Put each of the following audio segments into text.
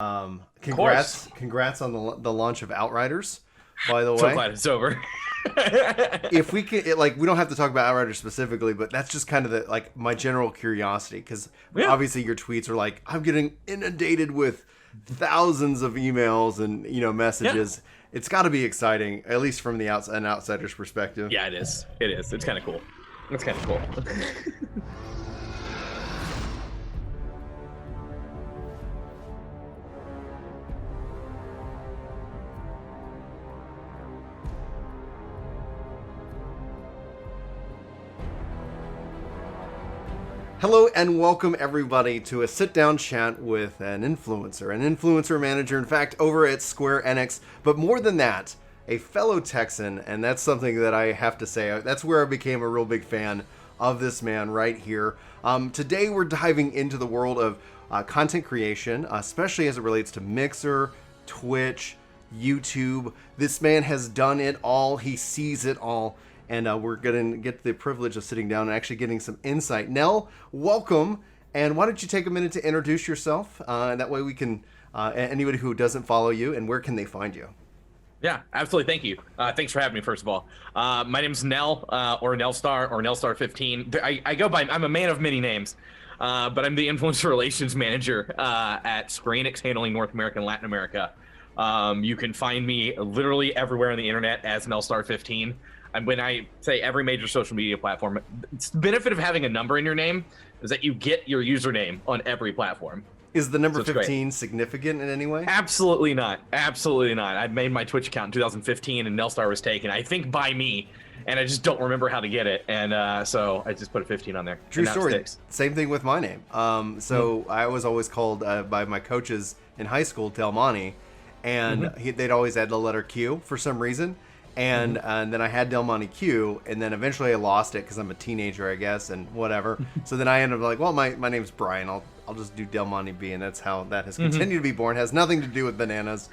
Congrats on the launch of Outriders. By the way, So glad it's over. if we can, we don't have to talk about Outriders specifically, but that's just kind of my general curiosity, because obviously your tweets are like, I'm getting inundated with thousands of emails and messages. Yeah. It's got to be exciting, at least from an outsider's perspective. Yeah, it is. It is. It's kind of cool. It's kind of cool. Hello and welcome everybody to a sit-down chat with an influencer manager, in fact, over at Square-Enix, but more than that, a fellow Texan, and that's something that I have to say, that's where I became a real big fan of this man right here. Today we're diving into the world of content creation, especially as it relates to Mixer, Twitch, YouTube. This man has done it all, he sees it all. And we're going to get the privilege of sitting down and actually getting some insight. Nell, welcome. And why don't you take a minute to introduce yourself? That way we can, anybody who doesn't follow you, and where can they find you? Yeah, absolutely. Thank you. Thanks for having me, first of all. My name's Nell, or Nellstar, or Nellstar15. I go by, I'm a man of many names, but I'm the influencer relations manager at Square-Enix, handling North America and Latin America. You can find me literally everywhere on the internet as Nellstar15. And when I say every major social media platform, it's the benefit of having a number in your name is that you get your username on every platform. Is the number 15 significant in any way? Absolutely not. Absolutely not. I made my Twitch account in 2015 and Nellstar was taken, I think, by me, and I just don't remember how to get it. And so I just put a 15 on there. True story. Same thing with my name. I was always called by my coaches in high school Del Monte, and they'd always add the letter Q for some reason. And then I had Del Monte Q, and then eventually I lost it because I'm a teenager, I guess, and whatever. So then I ended up like, well, my name's Brian. I'll just do Del Monte B, and that's how that has continued to be born. It has nothing to do with bananas,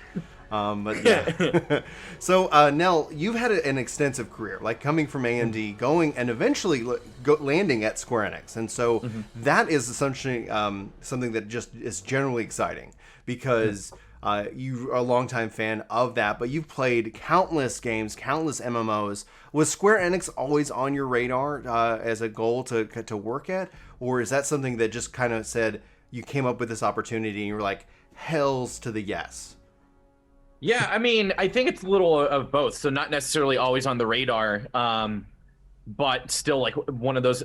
but yeah. So Nell, you've had an extensive career, like coming from A&D, going and eventually landing at Square-Enix, and so that is essentially something that just is generally exciting because. You are a longtime fan of that, but you've played countless games, countless MMOs. Was Square-Enix always on your radar as a goal to work at? Or is that something that just kind of said you came up with this opportunity and you were like, hells to the yes? Yeah, I mean, I think it's a little of both. So not necessarily always on the radar, but still like one of those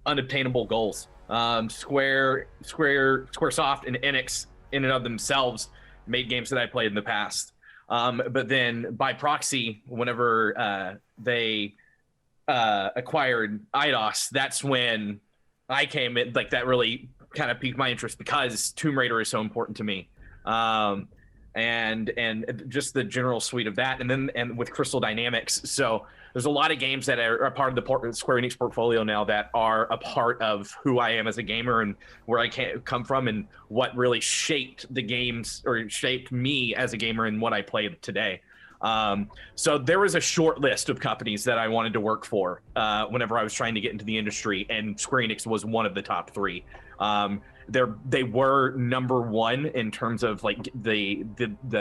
unobtainable goals. Squaresoft and Enix in and of themselves made games that I played in the past. But then by proxy, whenever they acquired Eidos, that's when I came in, like that really kind of piqued my interest because Tomb Raider is so important to me. And just the general suite of that. And with Crystal Dynamics. So there's a lot of games that are a part of the Square-Enix portfolio now that are a part of who I am as a gamer and where I come from and what really shaped the games or shaped me as a gamer and what I play today. So there was a short list of companies that I wanted to work for whenever I was trying to get into the industry, and Square-Enix was one of the top three. They were number one in terms of like the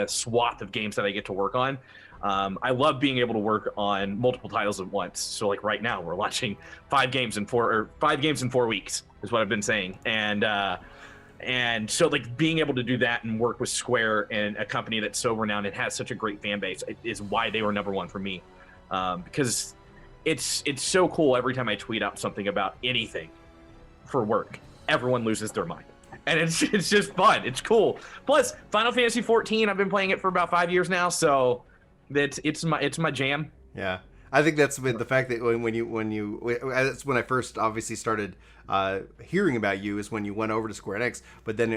swath of games that I get to work on. I love being able to work on multiple titles at once. So like right now we're launching 5 games in 4 weeks is what I've been saying. And so like being able to do that and work with Square and a company that's so renowned and has such a great fan base is why they were number one for me. Because it's so cool every time I tweet out something about anything for work, everyone loses their mind. And it's just fun. It's cool. Plus Final Fantasy XIV, I've been playing it for about 5 years now. So it's my jam. Yeah, I think that's with the fact that that's when I first obviously started hearing about you is when you went over to Square-Enix. But then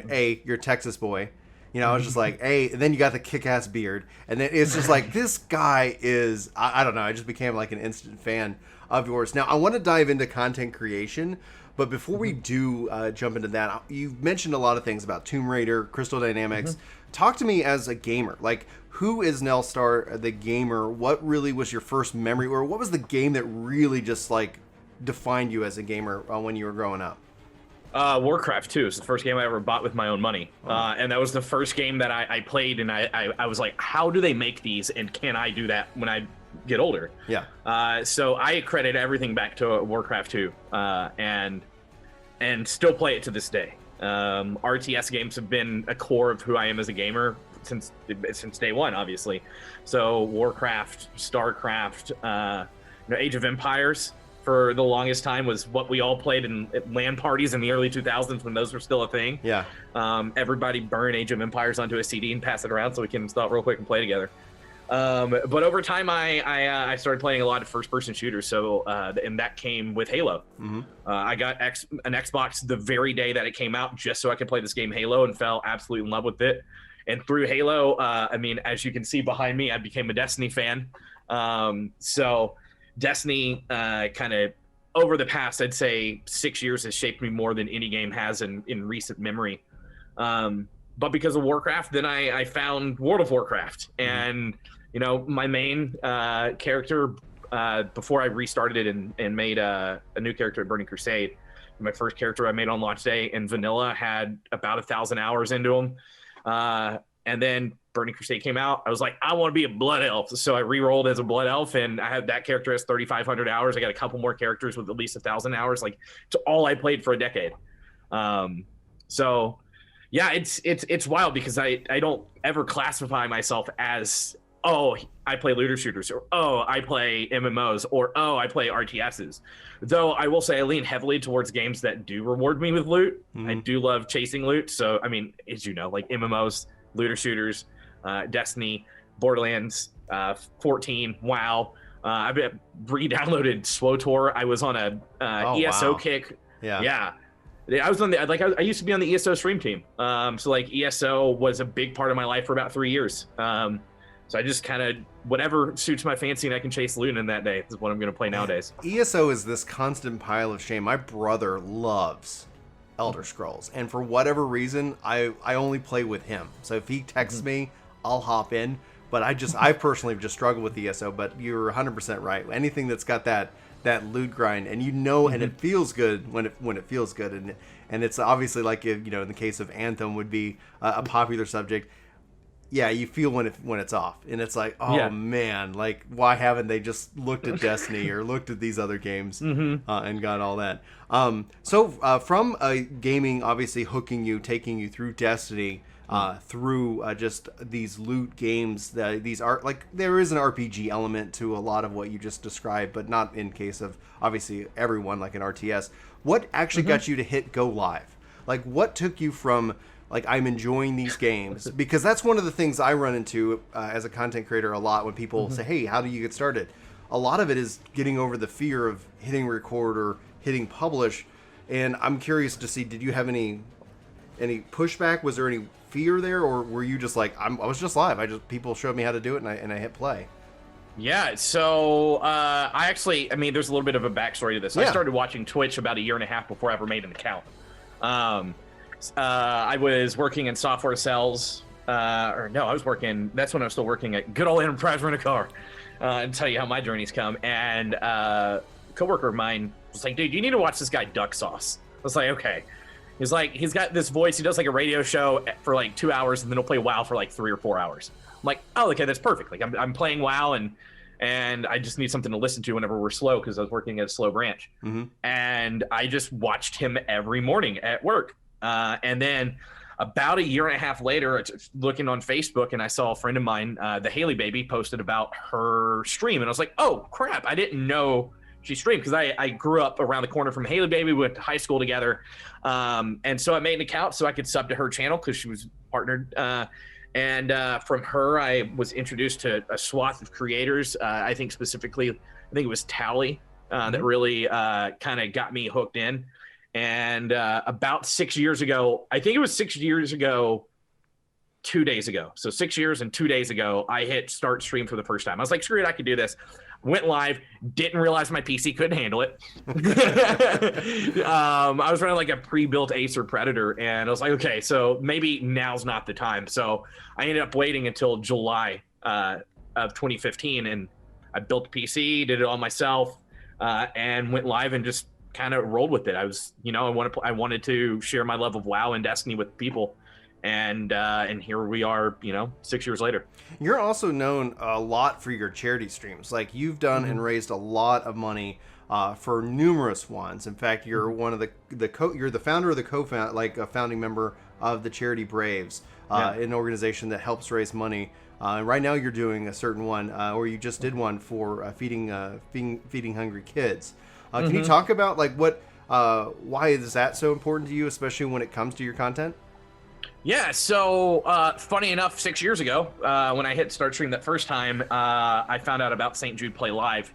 you're a Texas boy, I was just like, and then you got the kick-ass beard, and then it's just like this guy is I don't know. I just became like an instant fan of yours. Now I want to dive into content creation. But before we do jump into that, you've mentioned a lot of things about Tomb Raider, Crystal Dynamics. Talk to me as a gamer. Like, who is Nellstar, the gamer? What really was your first memory? Or what was the game that really just, like, defined you as a gamer when you were growing up? Warcraft 2 is the first game I ever bought with my own money. And that was the first game that I played, and I was like, how do they make these, and can I do that when I get older? Yeah. So I credit everything back to Warcraft 2, and still play it to this day. RTS games have been a core of who I am as a gamer since day one, obviously. So Warcraft, StarCraft, Age of Empires for the longest time was what we all played in LAN parties in the early 2000s when those were still a thing. Yeah. Everybody burn Age of Empires onto a CD and pass it around so we can stop real quick and play together. But over time, I started playing a lot of first-person shooters. So, and that came with Halo. Mm-hmm. I got an Xbox the very day that it came out, just so I could play this game Halo, and fell absolutely in love with it. And through Halo, I mean, as you can see behind me, I became a Destiny fan. So Destiny, kind of over the past, I'd say 6 years, has shaped me more than any game has in recent memory. But because of Warcraft, then I found World of Warcraft, and my main character, before I restarted it and made a new character at Burning Crusade, my first character I made on launch day in vanilla had about 1,000 hours into him, and then Burning Crusade came out. I was like, I want to be a blood elf, so I re-rolled as a blood elf, and I had that character has 3,500 hours. I got a couple more characters with at least 1,000 hours. Like, it's all I played for a decade. So yeah, it's wild because I don't ever classify myself as, oh, I play looter shooters, or oh, I play MMOs, or oh, I play RTSs. Though I will say I lean heavily towards games that do reward me with loot. Mm-hmm. I do love chasing loot. So I mean, as you know, like MMOs, looter shooters, Destiny, Borderlands, 14, WoW. I've re-downloaded SWTOR. I was on a ESO kick. Yeah. I was on the I used to be on the ESO stream team. So like ESO was a big part of my life for about 3 years. So I just kind of whatever suits my fancy and I can chase loot in that day is what I'm going to play nowadays. ESO is this constant pile of shame. My brother loves Elder Scrolls, and for whatever reason, I only play with him. So if he texts me, I'll hop in. But I personally have just struggled with ESO. But you're 100% right. Anything that's got that loot grind, and and it feels good when it feels good, and it's obviously like in the case of Anthem would be a popular subject. Yeah, you feel when it's off, and it's like, oh man, like why haven't they just looked at Destiny or looked at these other games and got all that? So from gaming, obviously hooking you, taking you through Destiny. Through just these loot games, these are like there is an RPG element to a lot of what you just described, but not in case of obviously everyone like an RTS. What actually got you to hit go live? Like what took you from like I'm enjoying these games, because that's one of the things I run into as a content creator a lot when people say, hey, how do you get started? A lot of it is getting over the fear of hitting record or hitting publish, and I'm curious to see, did you have any pushback? Was there any fear there, or were you just like, I was just live, people showed me how to do it and I hit play? Yeah, so I mean, there's a little bit of a backstory to this. I started watching Twitch about 1.5 years before I ever made an account. I was working in software sales, that's when I was still working at good old Enterprise Rent-A-Car, and tell you how my journey's come. And a coworker of mine was like, dude, you need to watch this guy Duck Sauce. I was like, okay. He's like, he's got this voice. He does like a radio show for like 2 hours, and then he'll play WoW for like 3 or 4 hours. I'm like, oh, okay, that's perfect. Like I'm playing WoW, and I just need something to listen to whenever we're slow, because I was working at a slow branch. And I just watched him every morning at work. And then about 1.5 years later, looking on Facebook, and I saw a friend of mine, the Haley baby, posted about her stream, and I was like, oh crap, I didn't know she streamed, because I grew up around the corner from Haley baby. We went to high school together, and so I made an account so I could sub to her channel because she was partnered. And from her, I was introduced to a swath of creators. I think specifically, it was Tally that really kind of got me hooked in. And about 6 years ago, I think it was 6 years ago, 2 days ago. So 6 years and 2 days ago, I hit start stream for the first time. I was like, screw it, I could do this. Went live, didn't realize my PC couldn't handle it. I was running like a pre-built Acer Predator, and I was like, okay, so maybe now's not the time. So I ended up waiting until July of 2015, and I built a PC, did it all myself, and went live and just kind of rolled with it. I was, I wanted to share my love of WoW and Destiny with people. And here we are, 6 years later. You're also known a lot for your charity streams. Like you've done and raised a lot of money for numerous ones. In fact, you're one of you're the founder of a founding member of the Charity Braves, an organization that helps raise money. And right now you're doing a certain one, or you just did one for feeding hungry kids. Can you talk about like why is that so important to you, especially when it comes to your content? Yeah, so funny enough, 6 years ago, when I hit start stream that first time, I found out about St. Jude Play Live.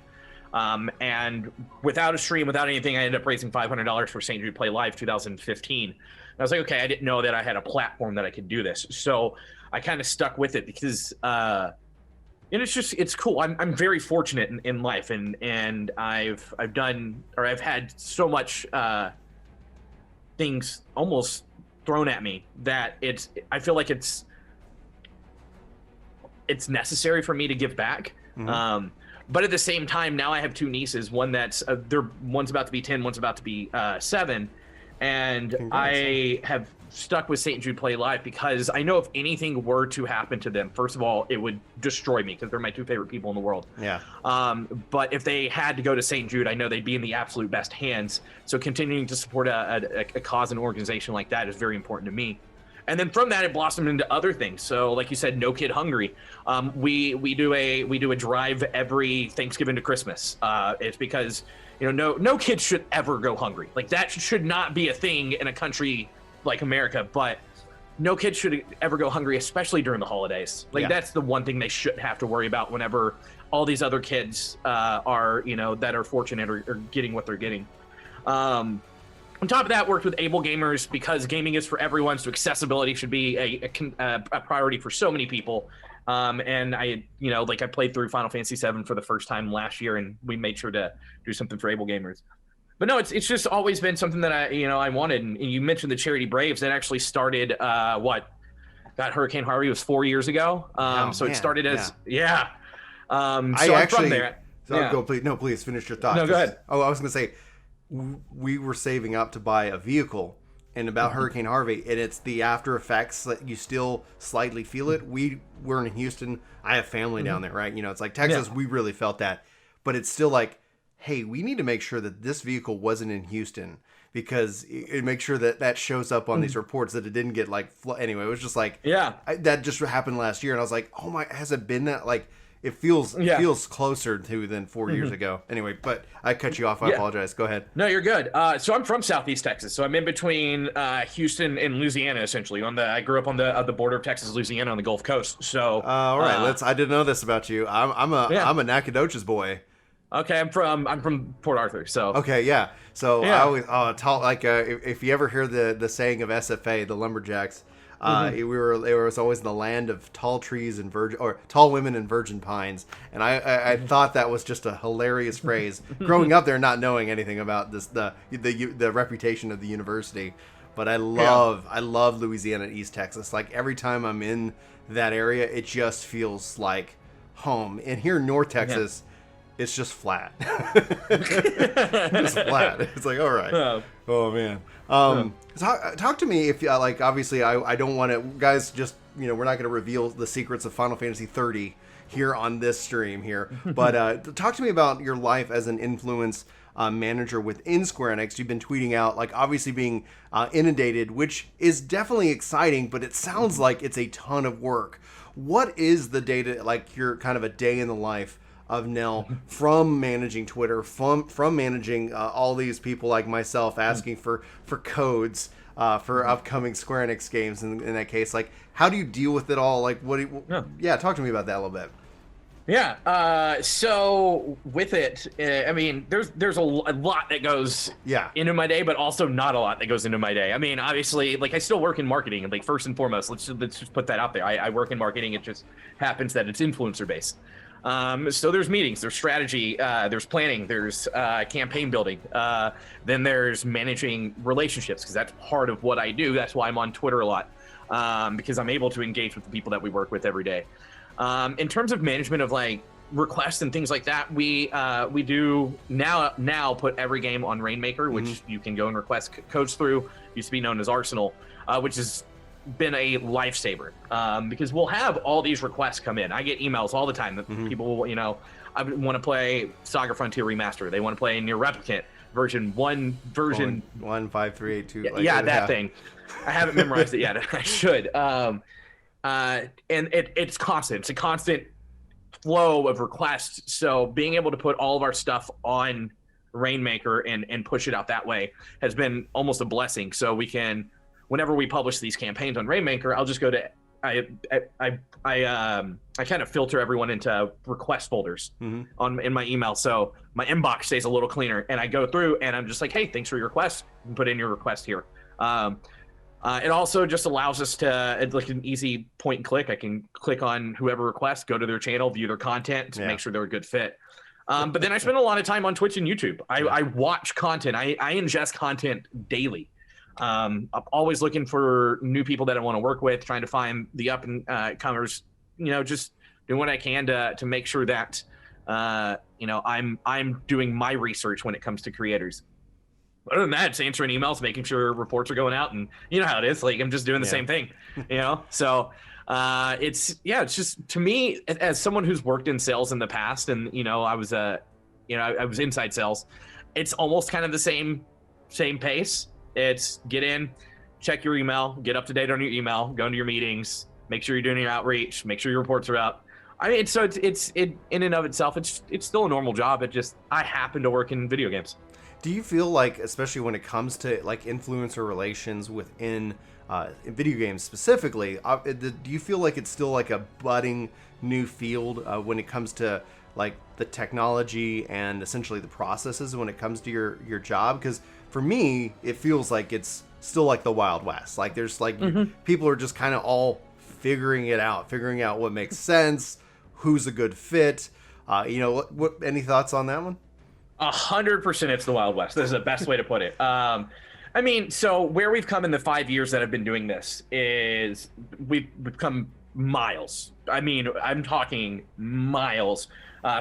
And without a stream, without anything, I ended up raising $500 for St. Jude Play Live 2015. And I was like, okay, I didn't know that I had a platform that I could do this. So I kind of stuck with it because it's cool. I'm very fortunate in life, and I've had so much things almost thrown at me that I feel like it's necessary for me to give back. But at the same time, now I have two nieces. One that's one's about to be 10, one's about to be 7, and congrats. I have stuck with St. Jude Play Live because I know if anything were to happen to them, first of all, it would destroy me because they're my two favorite people in the world. Yeah. But if they had to go to St. Jude, I know they'd be in the absolute best hands. So continuing to support a cause and organization like that is very important to me. And then from that, it blossomed into other things. So, like you said, No Kid Hungry. We do a drive every Thanksgiving to Christmas. It's because no kid should ever go hungry. Like that should not be a thing in a country like America. But no kid should ever go hungry, especially during the holidays. Like that's the one thing they shouldn't have to worry about whenever all these other kids are that are fortunate or getting what they're getting. On top of that, worked with able gamers because gaming is for everyone, so accessibility should be a priority for so many people. And I played through Final Fantasy VII for the first time last year, and we made sure to do something for able gamers. But no, it's just always been something that I wanted. And you mentioned the Charity Braves. That actually started Hurricane Harvey was 4 years ago. It started as I'm from there. Please finish your thought. No, go ahead. Oh, I was gonna say, we were saving up to buy a vehicle, and about Hurricane Harvey, and it's the after effects that you still slightly feel it. We're in Houston. I have family down there, right? It's like Texas. We really felt that, but it's still like, hey, we need to make sure that this vehicle wasn't in Houston because it makes sure that shows up on these reports that it didn't get anyway. It was just like, that just happened last year, and I was like, oh my, has it been that like? It feels closer to than 4 years ago. Anyway, but I cut you off. I apologize. Go ahead. No, you're good. So I'm from Southeast Texas. So I'm in between Houston and Louisiana, essentially. I grew up on the border of Texas, Louisiana, on the Gulf Coast. So all right, I didn't know this about you. I'm a Nacogdoches boy. Okay, I'm from Port Arthur. So okay, yeah. So I always if you ever hear the saying of SFA, the lumberjacks. It was always the land of tall trees and tall women and virgin pines, and I thought that was just a hilarious phrase. Growing up there, not knowing anything about this, the reputation of the university, but I love Louisiana and East Texas. Like every time I'm in that area, it just feels like home. And here in North Texas, it's just flat. It's flat. It's like, all right. Oh man. Talk to me if obviously I don't want to, guys, just, we're not going to reveal the secrets of Final Fantasy 30 here on this stream here, but talk to me about your life as an influence manager within Square-Enix. You've been tweeting out, obviously being inundated, which is definitely exciting, but it sounds like it's a ton of work. What is the day your kind of a day in the life of Nell, from managing Twitter, from managing all these people like myself asking for codes for upcoming Square-Enix games in that case? How do you deal with it all? Talk to me about that a little bit. So with it, I mean, there's a lot that goes into my day, but also not a lot that goes into my day. I mean, obviously, I still work in marketing, and first and foremost, let's just put that out there. I work in marketing. It just happens that it's influencer based. So there's meetings, there's strategy, there's planning, there's campaign building, then there's managing relationships, because that's part of what I do. That's why I'm on Twitter a lot, because I'm able to engage with the people that we work with every day. In terms of management of requests and things like that, we do now put every game on Rainmaker, which you can go and request codes through. Used to be known as Arsenal, which has been a lifesaver, because we'll have all these requests come in. I get emails all the time that people, you know, I want to play Saga Frontier Remaster. They want to play Near Replicant version 15382. Yeah, that thing. I haven't memorized it yet. I should. And it's constant. It's a constant flow of requests. So being able to put all of our stuff on Rainmaker and push it out that way has been almost a blessing. So we can, whenever we publish these campaigns on Rainmaker, I'll just go to I kind of filter everyone into request folders in my email, so my inbox stays a little cleaner. And I go through and I'm just like, hey, thanks for your request. You can put in your request here. It also just allows us to, it's like an easy point and click. I can click on whoever requests, go to their channel, view their content to make sure they're a good fit. But then I spend a lot of time on Twitch and YouTube. I watch content. I ingest content daily. I'm always looking for new people that I want to work with, trying to find the up and comers, you know, just doing what I can to make sure that, you know, I'm doing my research when it comes to creators. Other than that, it's answering emails, making sure reports are going out, and you know how it is. Like, I'm just doing the same thing, you know? So it's just, to me, as someone who's worked in sales in the past, and, you know, I was inside sales, it's almost kind of the same pace. It's get in, check your email, get up to date on your email, go into your meetings, make sure you're doing your outreach, make sure your reports are up. I mean, so it's in and of itself, it's still a normal job. It just, I happen to work in video games. Do you feel like, especially when it comes to like influencer relations within video games specifically, do you feel like it's still like a budding new field when it comes to like the technology and essentially the processes when it comes to your job? Because for me, it feels like it's still like the Wild West. Like there's like people are just kind of all figuring out what makes sense, who's a good fit. You know, what any thoughts on that one? 100% it's the Wild West. This is the best way to put it. I mean, so where we've come in the 5 years that I've been doing this is we've come miles. I mean, I'm talking miles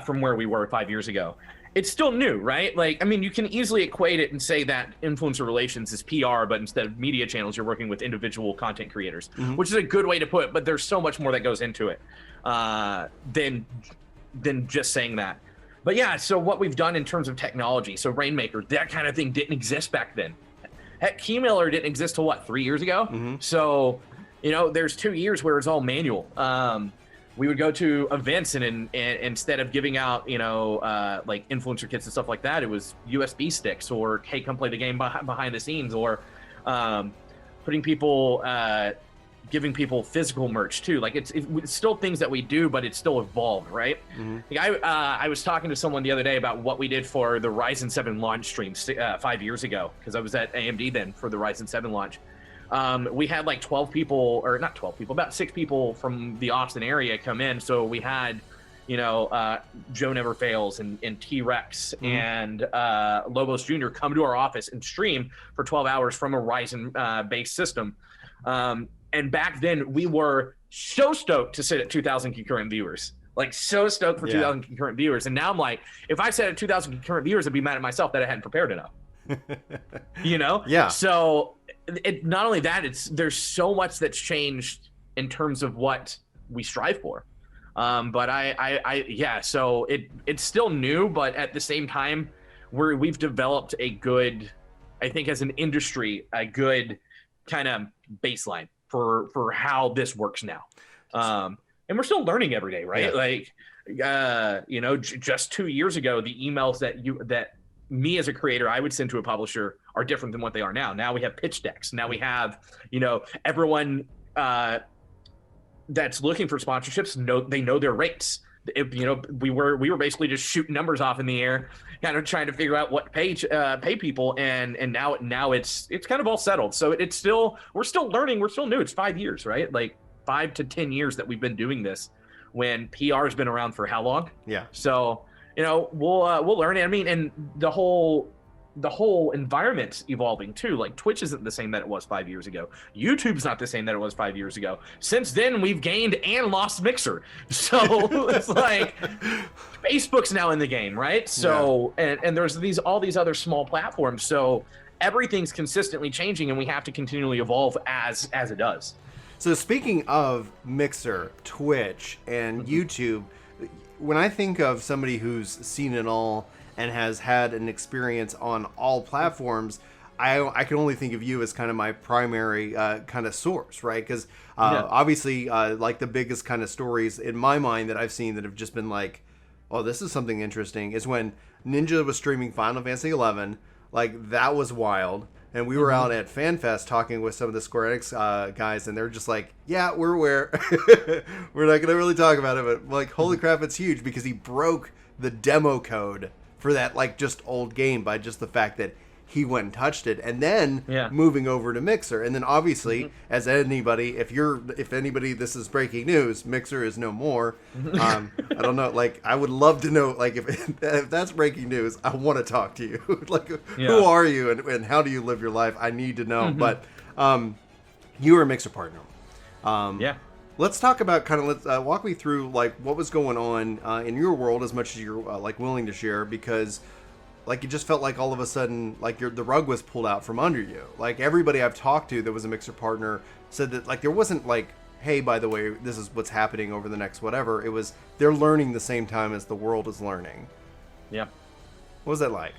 from where we were 5 years ago. It's still new, right? Like, I mean, you can easily equate it and say that influencer relations is PR, but instead of media channels, you're working with individual content creators, which is a good way to put it, but there's so much more that goes into it than just saying that. But yeah, so what we've done in terms of technology, so Rainmaker, that kind of thing didn't exist back then. Heck, Keymailer didn't exist till 3 years ago? So, you know, there's 2 years where it's all manual. We would go to events and instead of giving out, you know, like influencer kits and stuff like that, it was USB sticks or, hey, come play the game behind the scenes, or putting people, giving people physical merch too. Like it's still things that we do, but it's still evolved, right? Like I was talking to someone the other day about what we did for the Ryzen 7 launch stream 5 years ago, because I was at AMD then for the Ryzen 7 launch. We had like 12 people, or not 12 people, about 6 people from the Austin area come in. So we had, you know, Joe Never Fails and T-Rex and Lobos Jr. come to our office and stream for 12 hours from a Ryzen based system. And back then we were so stoked to sit at 2,000 concurrent viewers, like so stoked for 2,000 concurrent viewers. And now I'm like, if I sat at 2,000 concurrent viewers, I'd be mad at myself that I hadn't prepared enough, you know? Yeah. So it, not only that, there's so much that's changed in terms of what we strive for. But so it's still new, but at the same time, we've developed a good, I think as an industry, a good kind of baseline for how this works now. And we're still learning every day, right? Like, you know, just 2 years ago, the emails that me as a creator I would send to a publisher are different than what they are now. Now we have pitch decks. Now we have, you know, everyone that's looking for sponsorships know their rates. You know, we were basically just shooting numbers off in the air, kind of trying to figure out what to pay people, and now it's kind of all settled. So we're still learning, we're still new. It's 5 years, right? Like 5 to 10 years that we've been doing this, when PR has been around for how long? Yeah. So, you know, we'll learn. I mean, and the whole the whole environment's evolving too. Like Twitch isn't the same that it was 5 years ago. YouTube's not the same that it was 5 years ago. Since then, we've gained and lost Mixer. So it's like Facebook's now in the game, right? So and there's all these other small platforms. So everything's consistently changing, and we have to continually evolve as it does. So speaking of Mixer, Twitch, and YouTube, when I think of somebody who's seen it all and has had an experience on all platforms, I can only think of you as kind of my primary kind of source, right? Because obviously, like the biggest kind of stories in my mind that I've seen that have just been like, oh, this is something interesting, is when Ninja was streaming Final Fantasy XI. Like, that was wild. And we were out at FanFest talking with some of the Square-Enix guys, and they're just like, yeah, we're aware. We're not going to really talk about it, but like, holy crap, it's huge, because he broke the demo code for that, like, just old game by just the fact that he went and touched it, and then moving over to Mixer. And then obviously, as anybody, if anybody, this is breaking news, Mixer is no more. I don't know, like, I would love to know, like, if that's breaking news, I want to talk to you. Like, who are you, and how do you live your life? I need to know. But you were a Mixer partner. Let's talk about let's walk me through, like, what was going on in your world, as much as you're like willing to share, because like, it just felt like all of a sudden, like, the rug was pulled out from under you. Like, everybody I've talked to that was a Mixer partner said that, like, there wasn't like, hey, by the way, this is what's happening over the next whatever. It was, they're learning the same time as the world is learning. Yeah. What was that like?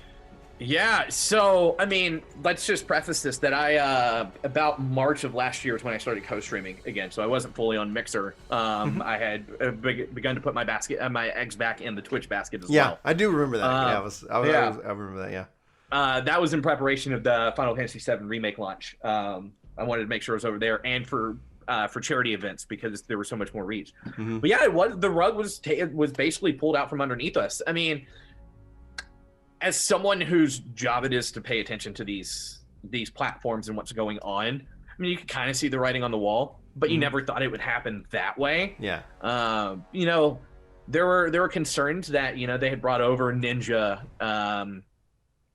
Yeah, so, I mean, let's just preface this, that I, about March of last year is when I started co-streaming again, so I wasn't fully on Mixer. I had begun to put my eggs back in the Twitch basket as well. Yeah, I do remember that. I remember that, that was in preparation of the Final Fantasy VII Remake launch. I wanted to make sure it was over there, and for charity events, because there was so much more reach. But yeah, the rug was basically pulled out from underneath us. I mean, as someone whose job it is to pay attention to these platforms and what's going on, I mean, you can kind of see the writing on the wall, but you never thought it would happen that way. Yeah. You know, there were concerns that, you know, they had brought over Ninja,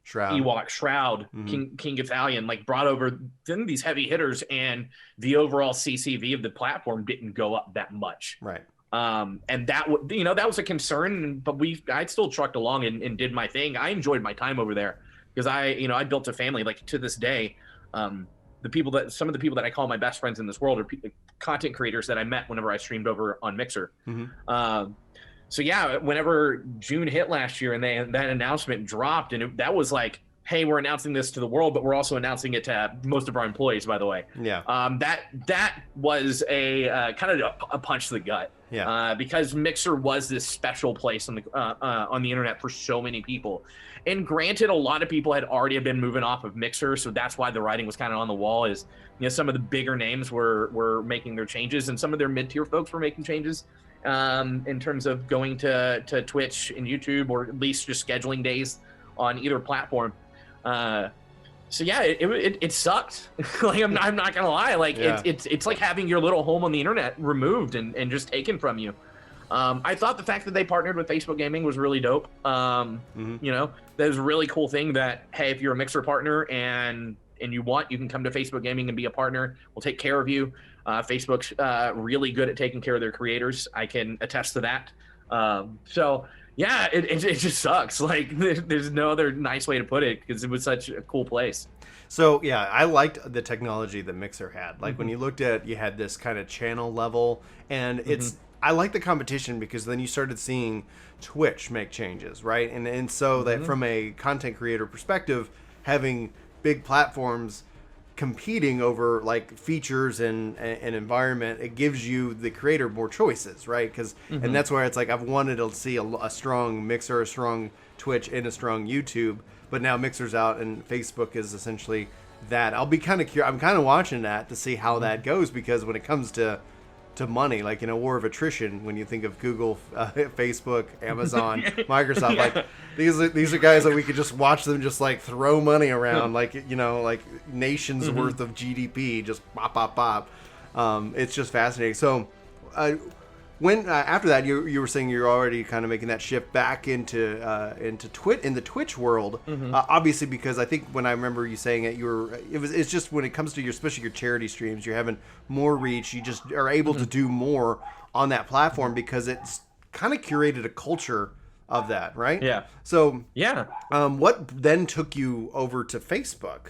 Shroud, Ewok, Shroud, King Ithalian, like, brought over these heavy hitters, and the overall CCV of the platform didn't go up that much. Right. And that was a concern, but I still trucked along and did my thing. I enjoyed my time over there, because I built a family. Like, to this day, some of the people that I call my best friends in this world are content creators that I met whenever I streamed over on Mixer. So yeah, whenever June hit last year and that announcement dropped, and that was like, hey, we're announcing this to the world, but we're also announcing it to most of our employees, by the way. Yeah. That was a kind of a punch to the gut. Yeah. Because Mixer was this special place on the internet for so many people. And granted, a lot of people had already been moving off of Mixer, so that's why the writing was kind of on the wall. Is, you know, some of the bigger names were making their changes, and some of their mid-tier folks were making changes in terms of going to Twitch and YouTube, or at least just scheduling days on either platform. So yeah, it sucked. Like, I'm not gonna lie. Like, it's like having your little home on the internet removed and just taken from you. I thought the fact that they partnered with Facebook Gaming was really dope. You know, that was a really cool thing that, hey, if you're a Mixer partner and you can come to Facebook Gaming and be a partner. We'll take care of you. Facebook's really good at taking care of their creators. I can attest to that. So yeah, it just sucks. Like, there's no other nice way to put it, because it was such a cool place. So yeah, I liked the technology that Mixer had. Like, when you looked at, you had this kind of channel level, and I like the competition, because then you started seeing Twitch make changes, right? And so that from a content creator perspective, having big platforms competing over, like, features and environment, it gives you, the creator, more choices, right? Because and that's where it's like, I've wanted to see a strong Mixer, a strong Twitch, and a strong YouTube, but now Mixer's out and Facebook is essentially that. I'll be kind of curious. I'm kind of watching that to see how that goes, because when it comes to money, like, in a war of attrition, when you think of Google, Facebook, Amazon, Microsoft, like, these are guys that we could just watch them just, like, throw money around, like, you know, like nations worth of GDP, just pop. It's just fascinating. So when after that, you were saying you're already kind of making that shift back into the Twitch world. Obviously, because I think when I remember you saying it, it's just when it comes to especially your charity streams, you're having more reach. You just are able to do more on that platform because it's kind of curated a culture of that, right? Yeah. So yeah. What then took you over to Facebook?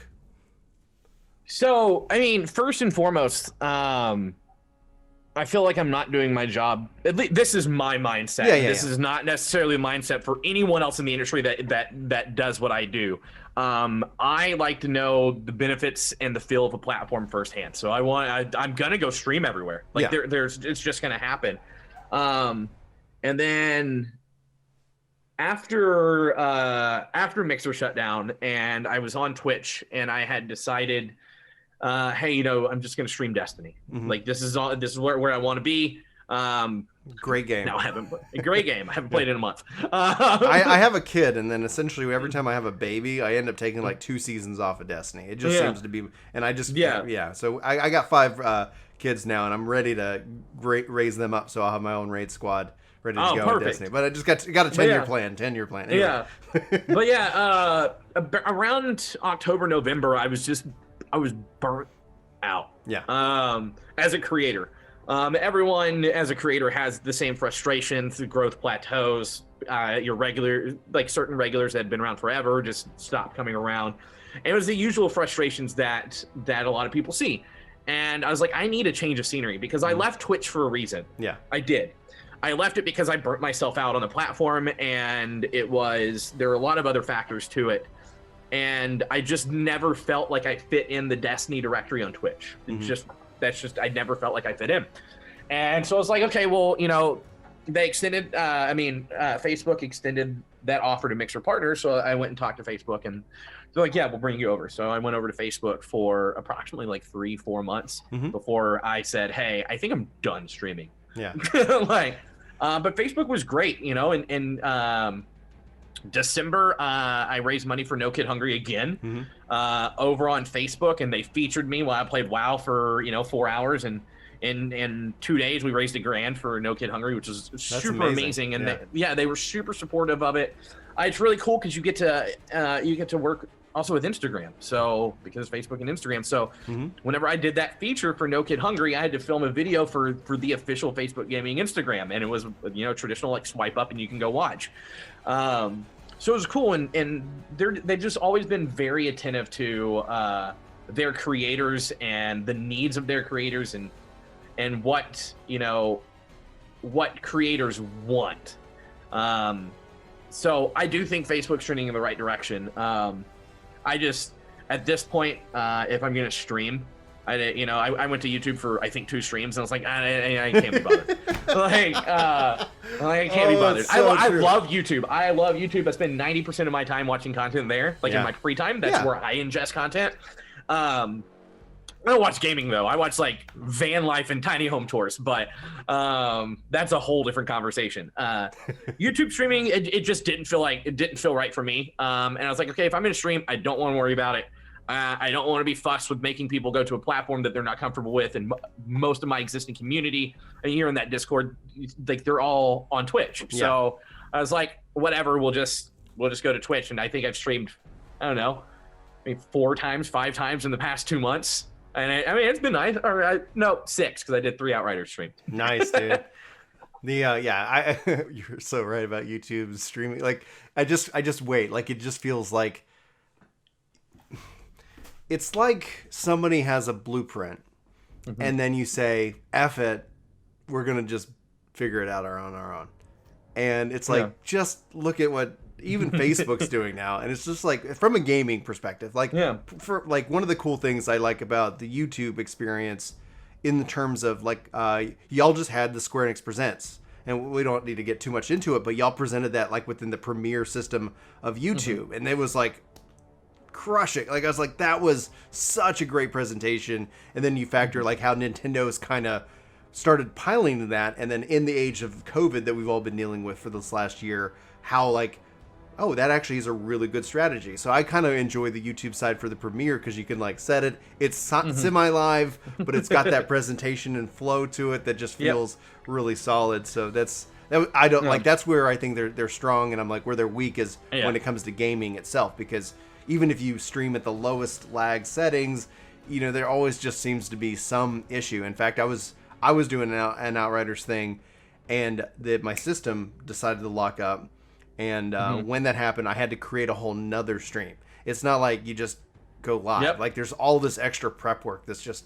So I mean, first and foremost, I feel like I'm not doing my job. At least this is my mindset. This is not necessarily a mindset for anyone else in the industry that does what I do. I like to know the benefits and the feel of a platform firsthand. So I'm gonna go stream everywhere. Like it's just gonna happen. And then after Mixer shut down and I was on Twitch and I had decided, hey, I'm just gonna stream Destiny. Like this is where I want to be. Great game. No, I haven't. Great game. I haven't played it in a month. I have a kid, and then essentially every time I have a baby, I end up taking like 2 seasons off of Destiny. It just seems to be, and I just So I got 5 kids now, and I'm ready to raise them up, so I'll have my own raid squad ready to go with Destiny. But I just got a 10-year plan. 10-year plan. Anyway. Yeah. But around October, November, I was burnt out. Yeah. As a creator. Everyone as a creator has the same frustrations, the growth plateaus. Your certain regulars that had been around forever just stopped coming around. And it was the usual frustrations that a lot of people see. And I was like, I need a change of scenery because I left Twitch for a reason. Yeah. I did. I left it because I burnt myself out on the platform, and there were a lot of other factors to it. And I just never felt like I fit in the Destiny directory on Twitch. I never felt like I fit in. And so I was like, okay, well, they extended, Facebook extended that offer to Mixer partners. So I went and talked to Facebook, and they're like, yeah, we'll bring you over. So I went over to Facebook for approximately like 3-4 months before I said, hey, I think I'm done streaming. Yeah. But Facebook was great, in December, I raised money for No Kid Hungry again over on Facebook, and they featured me while I played WoW for 4 hours, and in 2 days we raised $1,000 for No Kid Hungry, which is super amazing. And they were super supportive of it. It's really cool because you get to work also with Instagram, so because Facebook and Instagram. So whenever I did that feature for No Kid Hungry, I had to film a video for the official Facebook Gaming Instagram, and it was traditional like swipe up and you can go watch. So it was cool, and they've just always been very attentive to their creators and the needs of their creators and what creators want. So I do think Facebook's trending in the right direction. I just, at this point, if I'm gonna stream, I went to YouTube for I think 2 streams, and I was like, I can't be bothered. I can't be bothered. I love YouTube. I love YouTube. I spend 90% of my time watching content there. In my free time, that's where I ingest content. I don't watch gaming though. I watch like van life and tiny home tours, but that's a whole different conversation. YouTube streaming, it just didn't feel right for me. And I was like, okay, if I'm gonna stream, I don't want to worry about it. I don't want to be fussed with making people go to a platform that they're not comfortable with. And most of my existing community, and here in that Discord, like they're all on Twitch. Yeah. So I was like, whatever, we'll just go to Twitch. And I think I've streamed, I don't know, maybe 4 times, 5 times in the past 2 months. And it's been nice. No, 6 because I did 3 Outriders stream. Nice, dude. You're so right about YouTube streaming. Like I just wait. Like it just feels like it's like somebody has a blueprint, and then you say, "F it, we're gonna just figure it out on our own." And it's like, just look at what even Facebook's doing now, and it's just like from a gaming perspective, for like one of the cool things I like about the YouTube experience, in the terms of like y'all just had the Square-Enix Presents, and we don't need to get too much into it, but y'all presented that like within the Premiere system of YouTube, and it was like crushing. Like I was like, that was such a great presentation, and then you factor like how Nintendo's kind of started piling that, and then in the age of COVID that we've all been dealing with for this last year, how like oh, that actually is a really good strategy. So I kind of enjoy the YouTube side for the premiere because you can like set it. It's semi-live, but it's got that presentation and flow to it that just feels really solid. So I don't like, that's where I think they're strong, and I'm like, where they're weak is when it comes to gaming itself, because even if you stream at the lowest lag settings, you know, there always just seems to be some issue. In fact, I was doing an Outriders thing, and my system decided to lock up, and when that happened, I had to create a whole nother stream. It's not like you just go live. Like, there's all this extra prep work that's just,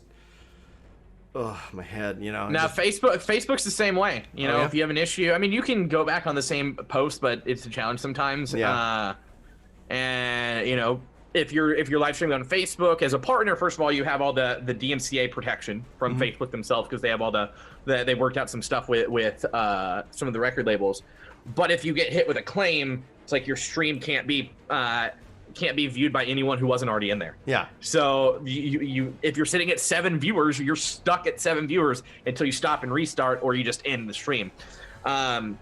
my head, you know. Now, Facebook's the same way. You know, if you have an issue, I mean, you can go back on the same post, but it's a challenge sometimes. Yeah. And you know, if you're live streaming on Facebook as a partner, first of all, you have all the DMCA protection from Facebook themselves, because they have all they worked out some stuff with some of the record labels. But if you get hit with a claim, it's like your stream can't be viewed by anyone who wasn't already in there. Yeah. So you if you're sitting at 7 viewers, you're stuck at 7 viewers until you stop and restart, or you just end the stream. I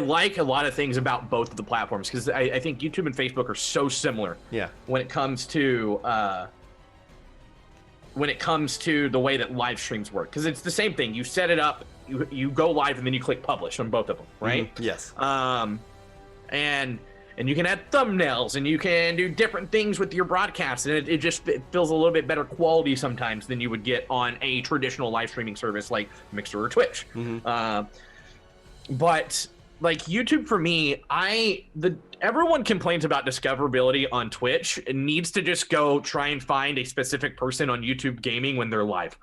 like a lot of things about both of the platforms, because I think YouTube and Facebook are so similar. Yeah. When it comes to the way that live streams work, because it's the same thing. You set it up, you go live, and then you click publish on both of them, right? Yes. And you can add thumbnails, and you can do different things with your broadcast, and it feels a little bit better quality sometimes than you would get on a traditional live streaming service like Mixer or Twitch. But like YouTube, for me, everyone complains about discoverability on Twitch. It needs to just go try and find a specific person on YouTube gaming when they're live.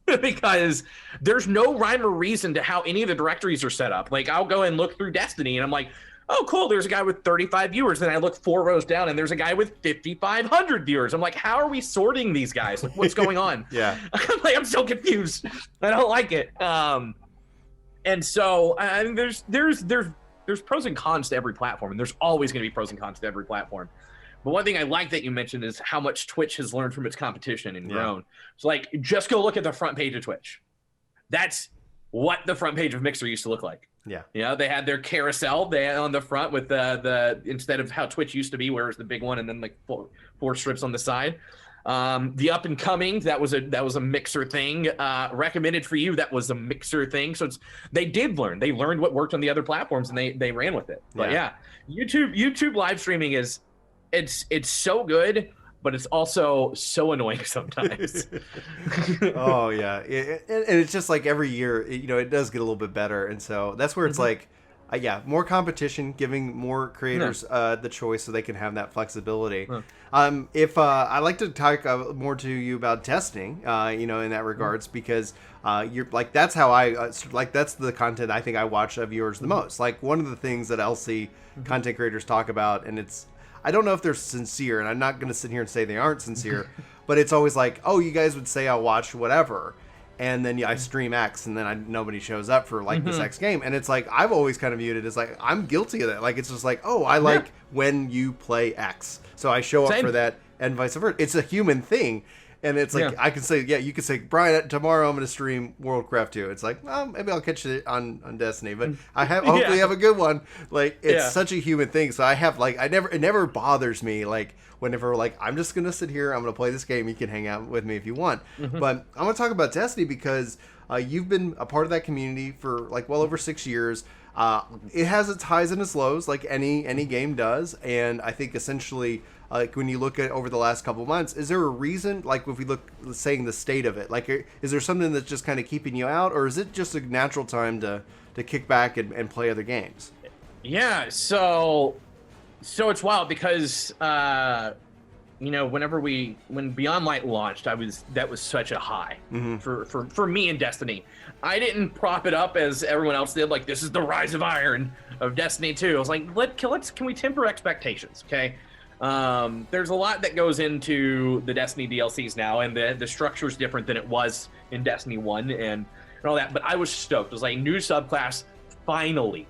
Because there's no rhyme or reason to how any of the directories are set up. Like, I'll go and look through Destiny, and I'm like, oh, cool, there's a guy with 35 viewers. Then I look 4 rows down, and there's a guy with 5,500 viewers. I'm like, how are we sorting these guys? Like, what's going on? I'm so confused. I don't like it. And so I mean, there's pros and cons to every platform, and there's always going to be pros and cons to every platform. But one thing I like that you mentioned is how much Twitch has learned from its competition and grown. So, like, just go look at the front page of Twitch. That's what the front page of Mixer used to look like. Yeah. You know, they had their carousel on the front with the instead of how Twitch used to be, where it was the big one and then like four strips on the side. The up and coming, that was a Mixer thing. Recommended for you, that was a Mixer thing. So they did learn. They learned what worked on the other platforms, and they ran with it. But YouTube live streaming it's so good, but it's also so annoying sometimes. Oh yeah, and it's just like every year, you know, it does get a little bit better, and so that's where it's like, more competition, giving more creators the choice so they can have that flexibility. If I'd like to talk more to you about testing, you know, in that regards, because you're like, that's how that's the content I think I watch of yours the most. Like, one of the things that I'll see content creators talk about, and I don't know if they're sincere, and I'm not going to sit here and say they aren't sincere, but it's always like, oh, you guys would say I'll watch whatever, and then I stream X, and then nobody shows up for like this X game, and it's like, I've always kind of viewed it as like, I'm guilty of that. Like, it's just like, oh, I like when you play X, so I show up for that, and vice versa. It's a human thing. And it's like, I can say, you can say, Brian, tomorrow I'm going to stream Worldcraft 2. It's like, well, maybe I'll catch it on Destiny, but I hopefully have a good one. Like, it's such a human thing. So I have like, it never bothers me. Like, whenever like, I'm just going to sit here, I'm going to play this game. You can hang out with me if you want. But I'm going to talk about Destiny because you've been a part of that community for like well over 6 years. It has its highs and its lows, like any game does. And I think essentially, like, when you look at over the last couple of months, is there a reason, like if we look saying the state of it, like is there something that's just kind of keeping you out, or is it just a natural time to kick back and play other games? Yeah, so it's wild because you know, when Beyond Light launched, that was such a high for me in Destiny. I didn't prop it up as everyone else did, like, this is the rise of iron of Destiny 2. I was like, can we temper expectations, okay? There's a lot that goes into the Destiny DLCs now, and the structure is different than it was in Destiny 1 and all that, but I was stoked. It was like, new subclass, finally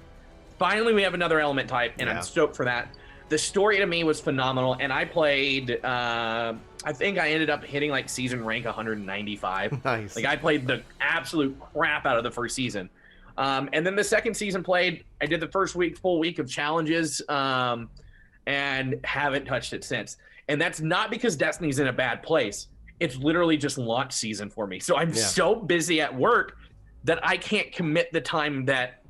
we have another element type, and I'm stoked for that. The story to me was phenomenal, and I played, I think I ended up hitting like season rank 195. Nice. Like, I played the absolute crap out of the first season. And then the second season played. I did the first full week of challenges, and haven't touched it since. And that's not because Destiny's in a bad place. It's literally just launch season for me. So I'm so busy at work that I can't commit the time that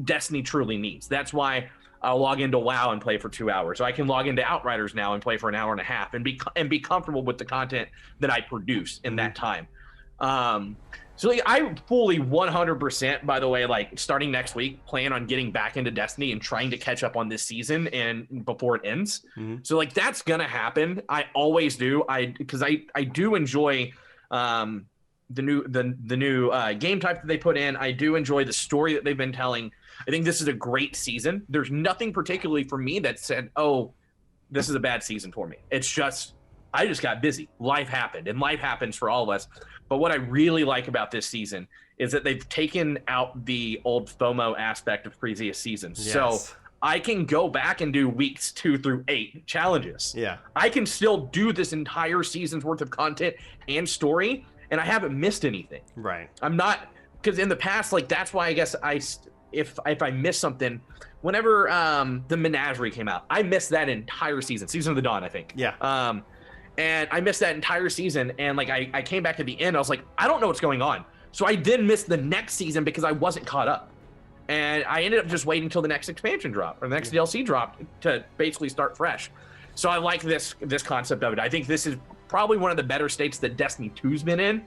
Destiny truly needs. That's why I'll log into WoW and play for 2 hours. So I can log into Outriders now and play for an hour and a half and be comfortable with the content that I produce in that time. So like, I fully 100%, by the way, like starting next week, plan on getting back into Destiny and trying to catch up on this season and before it ends. So like that's gonna happen. I always do. Because I do enjoy the new game type that they put in. I do enjoy the story that they've been telling. I think this is a great season. There's nothing particularly for me that said, oh, this is a bad season for me. It's just I just got busy. Life happened, and life happens for all of us. But what I really like about this season is that they've taken out the old FOMO aspect of previous seasons. Yes. So I can go back and do weeks 2 through 8 challenges. Yeah. I can still do this entire season's worth of content and story, and I haven't missed anything. Right. I'm not, because in the past, like that's why I guess if I miss something, whenever the Menagerie came out, I missed that entire Season of the Dawn, I think. Yeah. And I missed that entire season, and like I came back at the end, I was like, I don't know what's going on. So I then missed the next season because I wasn't caught up. And I ended up just waiting until the next expansion drop or the next DLC drop to basically start fresh. So I like this concept of it. I think this is probably one of the better states that Destiny 2's been in.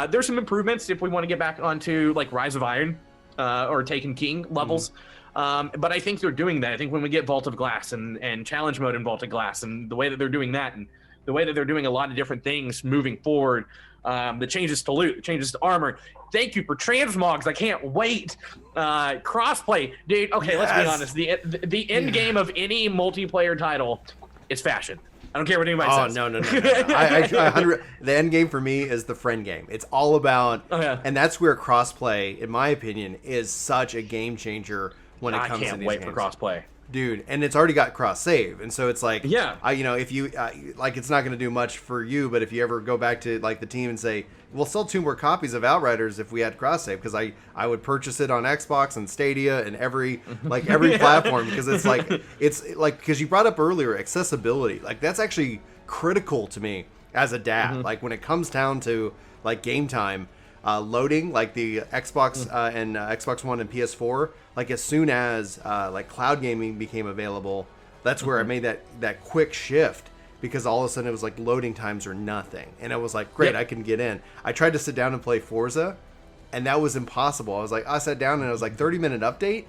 There's some improvements if we want to get back onto like Rise of Iron or Taken King levels. But I think they're doing that. I think when we get Vault of Glass and challenge mode in Vault of Glass and the way that they're doing that and the way that they're doing a lot of different things moving forward, the changes to loot, the changes to armor. Thank you for transmogs. I can't wait. Crossplay, dude. Okay, let's be honest. The end game of any multiplayer title is fashion. I don't care what anybody says. No. The end game for me is the friend game. It's all about, and that's where crossplay, in my opinion, is such a game changer when it comes to these games. I can't wait for crossplay. Dude, and it's already got cross save, and so it's like, if you like, it's not going to do much for you, but if you ever go back to like the team and say, we'll sell 2 more copies of Outriders if we had cross save, because I would purchase it on Xbox and Stadia and every platform, because it's like because you brought up earlier accessibility, like that's actually critical to me as a dad. Like when it comes down to like game time. Loading, like the Xbox and Xbox One and PS4, like as soon as like cloud gaming became available, that's where I made that quick shift, because all of a sudden it was like loading times are nothing, and it was like, great, I can get in. I tried to sit down and play Forza, and that was impossible. I sat down and it was like 30-minute update.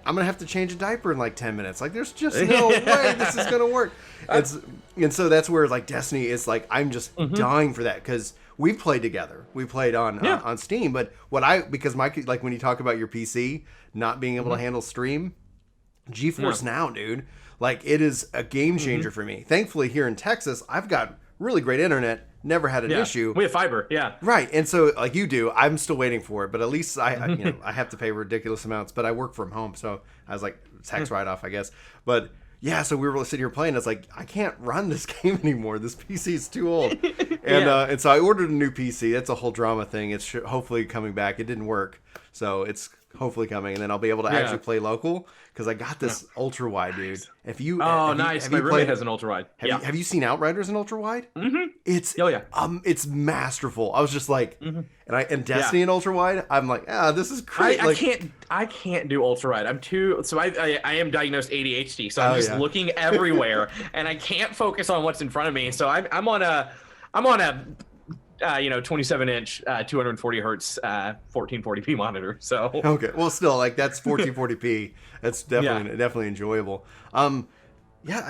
I'm gonna have to change a diaper in like 10 minutes. Like there's just no way this is gonna work. And so that's where like Destiny is like, I'm just dying for that, because we've played together. We played on Steam, but because like when you talk about your PC not being able to handle stream, GeForce Now, dude, like it is a game changer for me. Thankfully here in Texas, I've got really great internet. Never had an issue. We have fiber, right. And so like you do, I'm still waiting for it, but at least I have to pay ridiculous amounts, but I work from home, so I was like, tax write-off, I guess. But yeah, so we were sitting here playing. It's like, I can't run this game anymore. This PC is too old. And so I ordered a new PC. That's a whole drama thing. It's hopefully coming back. It didn't work, so it's hopefully coming, and then I'll be able to actually play local, because I got this ultra wide, dude. Nice. My roommate has an ultra wide. Have you seen Outriders in ultra wide? It's it's masterful. I was just like, and Destiny in ultra wide. I'm like, this is great. I can't do ultra wide. I'm too. So I am diagnosed ADHD. So I'm just looking everywhere, and I can't focus on what's in front of me. So I'm on a 27-inch, 240 hertz, 1440p monitor. So okay, well, still, like that's 1440p. That's definitely enjoyable. I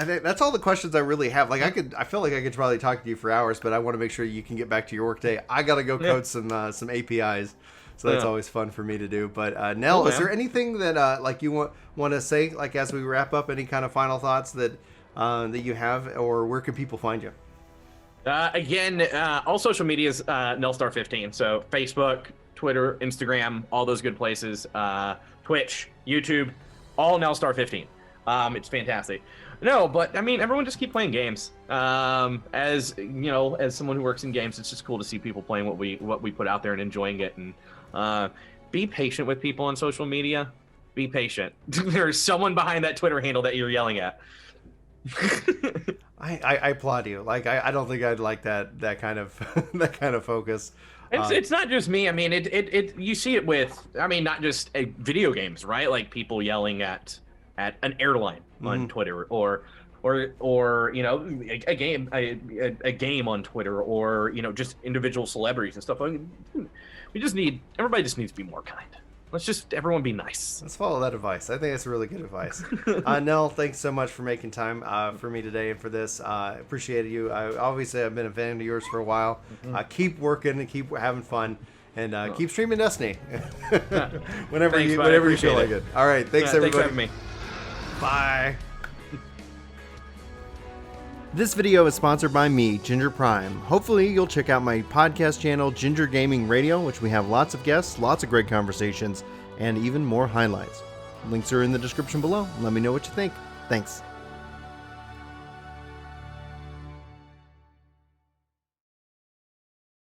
think that's all the questions I really have. Like I feel like I could probably talk to you for hours, but I want to make sure you can get back to your workday. I gotta go code some APIs, so that's always fun for me to do. But Nell, is there anything that like you want to say, like as we wrap up? Any kind of final thoughts that you have, or where can people find you? Again, all social media is Nellstar15. So Facebook, Twitter, Instagram, all those good places. Twitch, YouTube, all Nellstar15. It's fantastic. No, but I mean, everyone just keep playing games. As you know, as someone who works in games, it's just cool to see people playing what we put out there and enjoying it. And be patient with people on social media. Be patient. There's someone behind that Twitter handle that you're yelling at. I applaud you. Like I don't think I'd like that kind of that kind of focus. It's not just me. I mean, it you see it with, I mean, not just video games, right? Like people yelling at an airline on Twitter, or you know, a game on Twitter, or you know, just individual celebrities and stuff. I mean, everybody just needs to be more kind. Let's just everyone be nice. Let's follow that advice. I think that's really good advice. Nell, thanks so much for making time for me today and for this. Appreciate you. Obviously, I've been a fan of yours for a while. Keep working and keep having fun, and keep streaming Destiny whenever you feel like it. All right, thanks everybody. Thanks for having me. Bye. This video is sponsored by me, Ginger Prime. Hopefully you'll check out my podcast channel, Ginger Gaming Radio, which we have lots of guests, lots of great conversations, and even more highlights. Links are in the description below. Let me know what you think. Thanks.